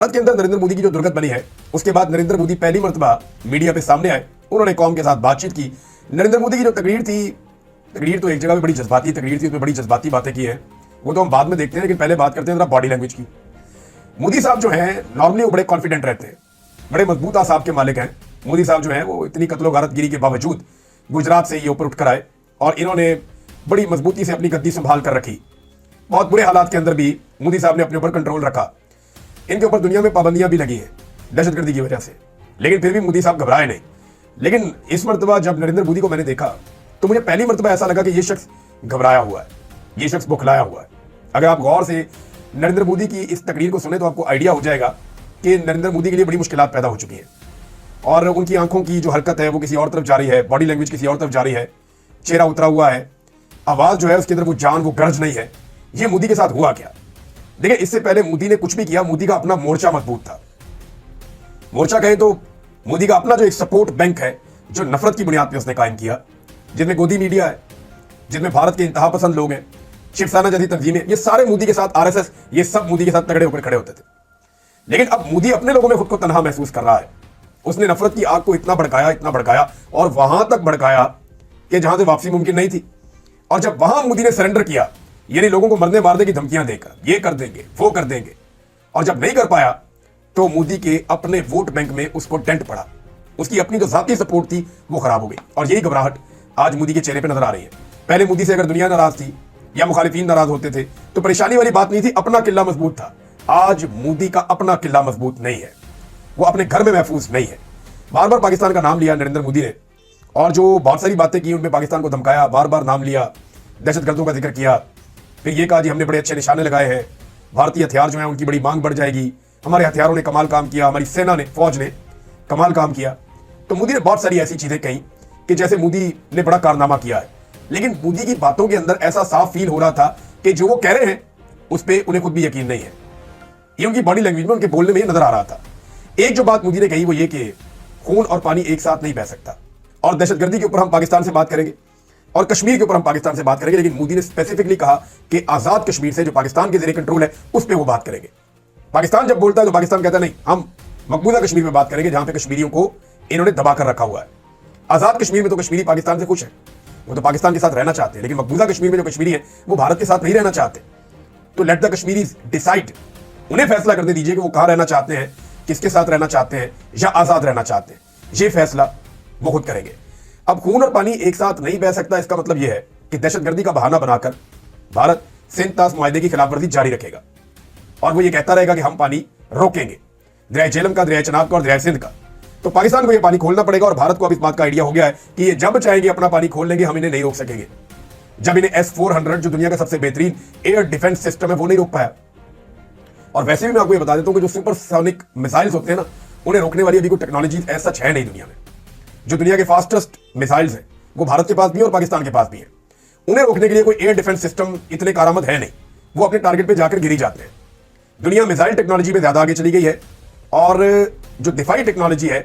भारत के अंदर नरेंद्र मोदी की जो दुर्गत बनी है, उसके बाद नरेंद्र मोदी पहली मर्तबा मीडिया पे सामने आए। उन्होंने कौम के साथ बातचीत की। नरेंद्र मोदी की जो तकरीर तो एक जगह पे बड़ी जज्बाती तकरीर थी, उसमें बड़ी जज्बाती बातें की है, वो तो हम बाद में देखते हैं। लेकिन पहले बात करते हैं जरा बॉडी लैंग्वेज की। मोदी साहब जो हैं नॉर्मली वो बड़े कॉन्फिडेंट रहते हैं, बड़े मजबूत आसाब के मालिक हैं। मोदी साहब जो हैं वो इतनी कत्लो गारतगिरी के बावजूद गुजरात से ये ऊपर उठकर आए और इन्होंने बड़ी मजबूती से अपनी गद्दी संभाल कर रखी। बहुत बुरे हालात के अंदर भी मोदी साहब ने अपने ऊपर कंट्रोल रखा। इनके ऊपर दुनिया में पाबंदियां भी लगी हैं दहशतगर्दी की वजह से, लेकिन फिर भी मोदी साहब घबराए नहीं। लेकिन इस मर्तबा जब नरेंद्र मोदी को मैंने देखा तो मुझे पहली मर्तबा ऐसा लगा कि ये शख्स घबराया हुआ है, ये शख्स बुखलाया हुआ है। अगर आप गौर से नरेंद्र मोदी की इस तकरीर को सुने तो आपको आइडिया हो जाएगा कि नरेंद्र मोदी के लिए बड़ी मुश्किलात पैदा हो चुकी हैं और उनकी आंखों की जो हरकत है वो किसी और तरफ जा रही है, बॉडी लैंग्वेज किसी और तरफ जा रही है, चेहरा उतरा हुआ है, आवाज जो है उसके अंदर वो जान, वो गरज नहीं है। ये मोदी के साथ हुआ क्या? देखिए, इससे पहले मोदी ने कुछ भी किया, मोदी का अपना मोर्चा मजबूत था। मोर्चा कहें तो मोदी का अपना जो एक सपोर्ट बैंक है, जो नफरत की बुनियाद पर उसने कायम किया, जिसमें गोदी मीडिया है, जिसमें भारत के इंतहा पसंद लोग हैं, शिवसेना जैसी तंजीमें, ये सारे मोदी के साथ, आरएसएस, ये सब मोदी के साथ तगड़े होकर खड़े होते थे। लेकिन अब मोदी अपने लोगों में खुद को तनहा महसूस कर रहा है। उसने नफरत की आग को इतना भड़काया और वहां तक भड़काया कि जहां से वापसी मुमकिन नहीं थी। और जब वहां मोदी ने सरेंडर किया, यानी लोगों को मरने मारने की धमकियां देकर, ये कर देंगे, वो कर देंगे, और जब नहीं कर पाया तो मोदी के अपने वोट बैंक में उसको डेंट पड़ा। उसकी अपनी जो जाती सपोर्ट थी वो खराब हो गई और यही घबराहट आज मोदी के चेहरे पर नजर आ रही है। पहले मोदी से अगर दुनिया नाराज थी या मुखालिफिन नाराज होते थे तो परेशानी वाली बात नहीं थी, अपना किला मजबूत था। आज मोदी का अपना किला मजबूत नहीं है, वो अपने घर में महफूज नहीं है। बार बार पाकिस्तान का नाम लिया नरेंद्र मोदी ने और जो बहुत सारी बातें की उनमें पाकिस्तान को धमकाया, बार बार नाम लिया, दहशतगर्दों का जिक्र किया, फिर ये कहा जी हमने बड़े अच्छे निशाने लगाए हैं, भारतीय हथियार जो है उनकी बड़ी मांग बढ़ जाएगी, हमारे हथियारों ने कमाल काम किया, हमारी सेना ने, फौज ने कमाल काम किया। तो मोदी ने बहुत सारी ऐसी चीजें कही कि जैसे मोदी ने बड़ा कारनामा किया है। लेकिन मोदी की बातों के अंदर ऐसा साफ फील हो रहा था कि जो वो कह रहे हैं उस पर उन्हें खुद भी यकीन नहीं है। ये उनकी बॉडी लैंग्वेज में, उनके बोलने में नजर आ रहा था। एक जो बात मोदी ने कही वो ये कि खून और पानी एक साथ नहीं बह सकता, और दहशतगर्दी के ऊपर हम पाकिस्तान से बात करेंगे और कश्मीर के ऊपर हम पाकिस्तान से बात करेंगे। लेकिन मोदी ने स्पेसिफिकली कहा कि आजाद कश्मीर से जो पाकिस्तान के ज़ेरे कंट्रोल है उस पर वो बात करेंगे। पाकिस्तान जब बोलता है तो पाकिस्तान कहता नहीं, हम मकबूजा कश्मीर में बात करेंगे जहां पे कश्मीरियों को इन्होंने दबा कर रखा हुआ है। आजाद कश्मीर में तो कश्मीरी पाकिस्तान से खुश है, वो तो पाकिस्तान के साथ रहना चाहते हैं, लेकिन मकबूजा कश्मीर में जो कश्मीरी है वो भारत के साथ नहीं रहना चाहते। तो लेट द कश्मीरीज डिसाइड, उन्हें फैसला करने दीजिए कि वो कहां रहना चाहते हैं, किसके साथ रहना चाहते हैं या आजाद रहना चाहते हैं। ये फैसला वो खुद करेंगे। अब खून और पानी एक साथ नहीं बह सकता, इसका मतलब यह है कि दहशतगर्दी का बहाना बनाकर भारत सिंध तास मुआहदे की खिलाफवर्जी जारी रखेगा और वो ये कहता रहेगा कि हम पानी रोकेंगे, दरिया झेलम का, दरिया चनाब का और दरिया सिंध का। तो पाकिस्तान को ये पानी खोलना पड़ेगा और भारत को अब इस बात का आइडिया हो गया है कि ये जब चाहेंगे अपना पानी खोल लेंगे, हम इन्हें नहीं रोक सकेंगे। जब इन्हें S-400 जो दुनिया का सबसे बेहतरीन एयर डिफेंस सिस्टम है वो नहीं रोक पाया। और वैसे भी मैं आपको ये बता देता हूं कि जो सुपरसोनिक मिसाइल्स होते हैं ना, उन्हें रोकने वाली अभी कोई टेक्नोलॉजी ऐसा है नहीं दुनिया में। जो दुनिया के फास्टेस्ट मिसाइल्स हैं वो भारत के पास भी है और पाकिस्तान के पास भी है। उन्हें रोकने के लिए कोई एयर डिफेंस सिस्टम इतने कारआमद है नहीं, वो अपने टारगेट पे जाकर गिरी जाते हैं। दुनिया मिसाइल टेक्नोलॉजी में ज्यादा आगे चली गई है और जो दिफाई टेक्नोलॉजी है,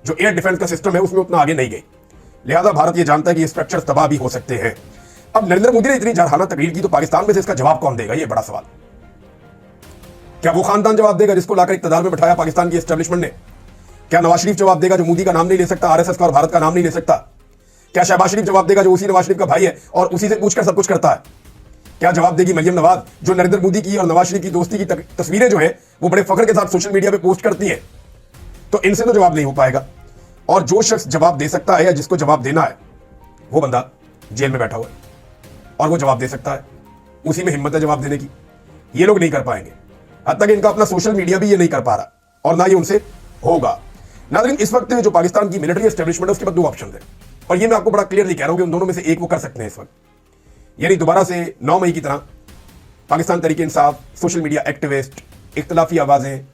जो एयर डिफेंस का सिस्टम है, उसमें उतना आगे नहीं गई। लिहाजा भारत ये जानता है कि ये स्ट्रक्चर तबाह भी हो सकते हैं। अब नरेंद्र मोदी ने इतनी जारहाना तकरीर की तो पाकिस्तान में से इसका जवाब कौन देगा, ये बड़ा सवाल। क्या वो खानदान जवाब देगा जिसको लाकर इक्तदार में बैठाया पाकिस्तान की एस्टेब्लिशमेंट ने? क्या नवाज शरीफ जवाब देगा जो मोदी का नाम नहीं ले सकता, आरएसएस का और भारत का नाम नहीं ले सकता? क्या शहबाज शरीफ जवाब देगा जो उसी नवाज शरीफ का भाई है और उसी से पूछकर सब कुछ करता है? क्या जवाब देगी मरियम नवाज जो नरेंद्र मोदी की और नवाज शरीफ की दोस्ती की तस्वीरें जो है वो बड़े फख्र के साथ सोशल मीडिया पे पोस्ट करती है? तो इनसे तो जवाब नहीं हो पाएगा। और जो शख्स जवाब दे सकता है या जिसको जवाब देना है वो बंदा जेल में बैठा हुआ है और वो जवाब दे सकता है, उसी में हिम्मत है जवाब देने की। ये लोग नहीं कर पाएंगे, हद तक इनका अपना सोशल मीडिया भी ये नहीं कर पा रहा और ना ये उनसे होगा। नाज़रीन, इस वक्त जो पाकिस्तान की मिलिट्री एस्टेब्लिशमेंट है उसके पास दो ऑप्शन है और ये मैं आपको बड़ा क्लियरली कह रहा हूं कि उन दोनों में से एक वो कर सकते हैं इस वक्त। यानी दोबारा से 9 मई की तरह Pakistan Tehreek Insaf, social media activist, इख्तलाफी आवाजें,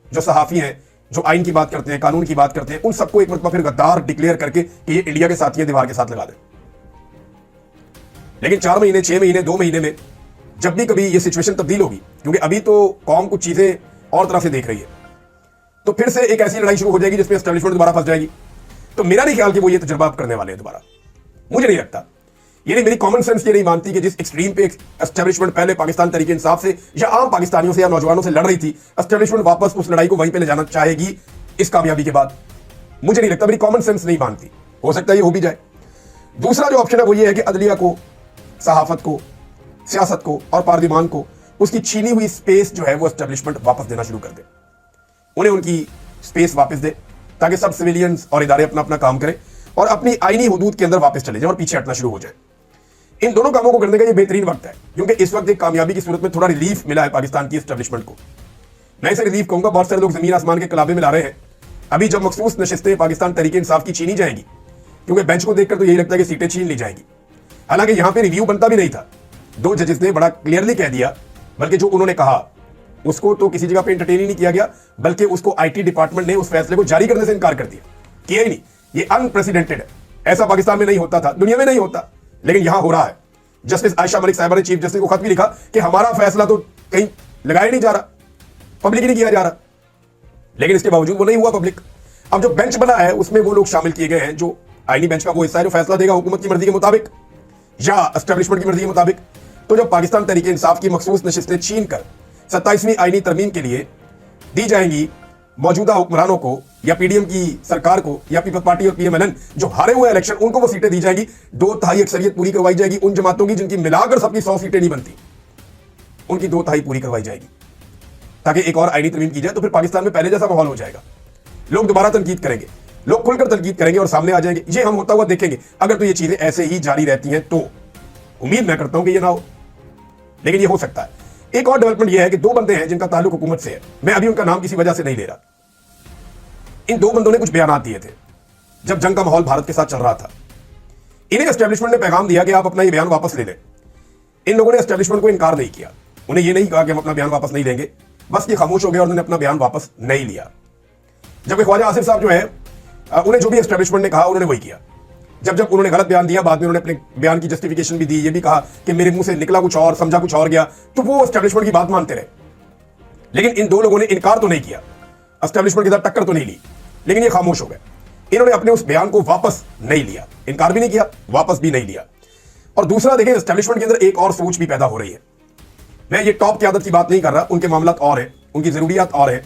जो सहाफ़ी हैं, जो आइन की बात करते हैं, कानून की बात करते हैं, उन सबको एक मरतबा फिर गद्दार डिक्लेयर करके कि ये इंडिया के साथी है, दीवार के साथ लगा दें। लेकिन 4 महीने, 6 महीने, 2 महीने में जब भी कभी ये सिचुएशन तब्दील होगी, क्योंकि अभी तो कौम कुछ चीजें और तरह से देख रही है, तो फिर से एक ऐसी लड़ाई शुरू हो जाएगी जिसमें एस्टेब्लिशमेंट दोबारा फंस जाएगी। तो मेरा नहीं ख्याल कि वो ये तजुर्बा करने वाले हैं दोबारा, मुझे नहीं लगता। यानी मेरी कॉमन सेंस ये नहीं मानती कि जिस एक्सट्रीम पे एस्टेब्लिशमेंट पहले पाकिस्तान तरीके इंसाफ से या आम पाकिस्तानियों से या नौजवानों से लड़ रही थी, एस्टेब्लिशमेंट वापस उस लड़ाई को वहीं पे ले जाना चाहेगी इस कामयाबी के बाद। मुझे नहीं लगता, मेरी कॉमन सेंस नहीं मानती। हो सकता है ये हो भी जाए। दूसरा जो ऑप्शन है वो ये है कि अदलिया को, सहाफत को, सियासत को और पार्लिमान को उसकी छीनी हुई स्पेस जो है वो एस्टेब्लिशमेंट वापस देना शुरू कर दे, उन्हें उनकी स्पेस वापस दे, ताकि सब सिविलियंस और इदारे अपना अपना काम करें और अपनी आईनी हुदूद के अंदर वापस चले जाए और पीछे हटना शुरू हो जाए। इन दोनों कामों को करने का ये बेहतरीन वक्त है, क्योंकि इस वक्त एक कामयाबी की सूरत में थोड़ा रिलीफ मिला है पाकिस्तान की एस्टेब्लिशमेंट को। मैं इसे रिलीफ कहूंगा। बहुत सारे लोग जमीन आसमान के कलाबे में ला रहे हैं। अभी जब मखसूस नशिस्तें पाकिस्तान तरीके इंसाफ की छीनी जाएगी, क्योंकि बेंच को देखकर तो यही लगता है कि सीटें छीन ली जाएगी। हालांकि यहां पे रिव्यू बनता भी नहीं था। दो जजेस ने बड़ा क्लियरली कह दिया, बल्कि जो उन्होंने कहा उसको तो किसी जगह पे एंटरटेन ही नहीं किया गया, बल्कि उसको आईटी डिपार्टमेंट ने उस फैसले को जारी करने से इनकार कर दिया। किया ही नहीं। ये अनप्रेसिडेंटेड है। ऐसा पाकिस्तान में नहीं होता था, दुनिया में नहीं होता, लेकिन यहां हो रहा है। जस्टिस आयशा मलिक साहिबा ने चीफ जस्टिस को खत भी लिखा कि हमारा फैसला तो कहीं लगाया नहीं जा रहा, पब्लिक नहीं किया जा रहा, लेकिन इसके बावजूद वो नहीं हुआ पब्लिक। अब जो बेंच बना है उसमें वो लोग शामिल किए गए हैं जो आईनी बेंच का वो हिस्सा है जो फैसला देगा हुकूमत की मर्जी के मुताबिक या एस्टेब्लिशमेंट की मर्जी के मुताबिक। तो जब पाकिस्तान तरीके इंसाफ की मखसूस नशिस्तें छीन कर 27वीं आईनी तरमीम के लिए दी जाएंगी मौजूदा हुक्मरानों को या पीडीएम की सरकार को या पीपल्स पार्टी और पीएमएलएन जो हारे हुए इलेक्शन, उनको वो सीटें दी जाएगी। 2/3 अक्सरियत पूरी करवाई जाएगी उन जमातों की जिनकी मिलाकर सबकी 100 सीटें नहीं बनती, उनकी 2/3 पूरी करवाई जाएगी, ताकि एक और आईनी तरमीम की जाए। तो फिर पाकिस्तान में पहले जैसा माहौल हो जाएगा। लोग दोबारा तनकीद करेंगे, लोग खुलकर तनकीद करेंगे और सामने आ जाएंगे। ये हम होता हुआ देखेंगे। अगर तो ये चीजें ऐसे ही जारी रहती हैं तो उम्मीद मैं करता हूं कि ये ना हो, लेकिन ये हो सकता है। एक और डेवलपमेंट यह है कि दो बंदे हैं जिनका ताल्लुक हुकूमत से है। मैं अभी उनका नाम किसी वजह से नहीं ले रहा। इन दो बंदों ने कुछ बयान दिए थे जब जंग का माहौल भारत के साथ चल रहा था। इन्हें एस्टेब्लिशमेंट ने पैगाम दिया कि आप अपना ये बयान वापस ले लें। इन लोगों ने एस्टेब्लिशमेंट को इनकार नहीं किया। उन्हें यह नहीं कहा कि हम अपना बयान वापस नहीं लेंगे, बस ये खामोश हो गया और उन्होंने अपना बयान वापस नहीं लिया। जबकि ख्वाजा आसिफ साहब जो है, उन्हें जो भी एस्टेब्लिशमेंट ने कहा उन्होंने वही किया। जब उन्होंने गलत बयान दिया, बाद में उन्होंने अपने बयान की जस्टिफिकेशन भी दी, ये भी कहा कि मेरे मुंह से निकला कुछ और, समझा कुछ और गया, तो वो एस्टेब्लिशमेंट की बात मानते रहे। लेकिन इन दो लोगों ने इनकार तो नहीं किया, एस्टेब्लिशमेंट के साथ टक्कर तो नहीं ली, लेकिन ये खामोश हो गए। इन्होंने अपने उस बयान को वापस नहीं लिया, इनकार भी नहीं किया, वापस भी नहीं लिया। और दूसरा देखिए, एस्टेब्लिशमेंट के अंदर एक और सोच भी पैदा हो रही है। मैं ये टॉप की आदत की बात नहीं कर रहा, उनके मामलात और है, उनकी जरूरियात और है,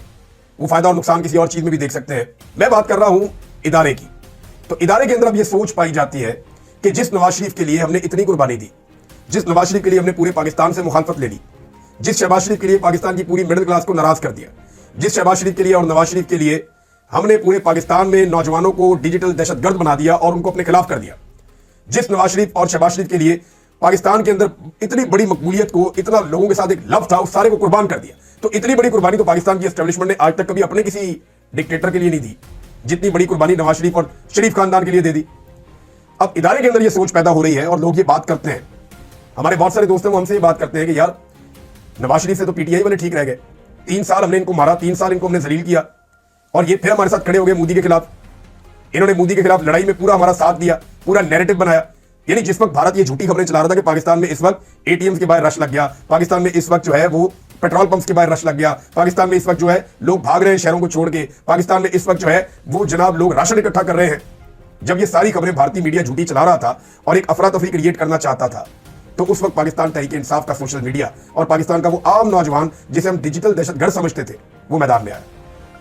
वो फायदा और नुकसान किसी और चीज में भी देख सकते हैं। मैं बात कर रहा हूं इदारे की। तो इदारे के अंदर अब यह सोच पाई जाती है कि जिस नवाज शरीफ के लिए हमने इतनी कुर्बानी दी, जिस नवाज शरीफ के लिए हमने पूरे पाकिस्तान से मुखालफत ले ली, जिस शहबाज शरीफ के लिए पाकिस्तान की पूरी मिडिल क्लास को नाराज कर दिया, जिस शहबाज शरीफ के लिए और नवाज शरीफ के लिए हमने पूरे पाकिस्तान में नौजवानों को डिजिटल दहशतगर्द बना दिया और उनको अपने खिलाफ कर दिया, जिस नवाज शरीफ और शहबाज शरीफ के लिए पाकिस्तान के अंदर इतनी बड़ी मकबूलियत को, इतना लोगों के साथ एक लव था, उस सारे को कुर्बान कर दिया। तो इतनी बड़ी कुर्बानी तो पाकिस्तान की एस्टेब्लिशमेंट ने आज तक कभी अपने किसी डिक्टेटर के लिए नहीं दी, जितनी बड़ी कुर्बानी नवाज शरीफ और शरीफ खानदान के लिए दे दी। अब इदारे के अंदर यह सोच पैदा हो रही है और लोग ये बात करते हैं, हमारे बहुत सारे दोस्त हैं वो हमसे ये बात करते हैं कि यार नवाज शरीफ से तो पीटीआई वाले ठीक रह गए, 3 साल हमने इनको मारा, 3 साल इनको हमने जलील किया और ये फिर हमारे साथ खड़े हो गए मोदी के खिलाफ। इन्होंने मोदी के खिलाफ लड़ाई में पूरा हमारा साथ दिया, पूरा नैरेटिव बनाया। यानी जिस वक्त भारत ये झूठी खबरें चला रहा था कि पाकिस्तान में इस वक्त एटीएम्स के बाहर रश लग गया, पाकिस्तान में इस वक्त जो है वो पेट्रोल पंप्स के बाहर रश लग गया, पाकिस्तान में इस वक्त जो है लोग भाग रहे हैं शहरों को छोड़ के, पाकिस्तान में इस वक्त जो है वो जनाब लोग राशन इकट्ठा कर रहे हैं। जब ये सारी खबरें भारतीय मीडिया झूठी चला रहा था और एक अफरा तफरी क्रिएट करना चाहता था, तो उस वक्त पाकिस्तान तहरीक इंसाफ का सोशल मीडिया और पाकिस्तान का वो आम नौजवान जिसे हम डिजिटल दहशतगर्द समझते थे, वो मैदान में आया।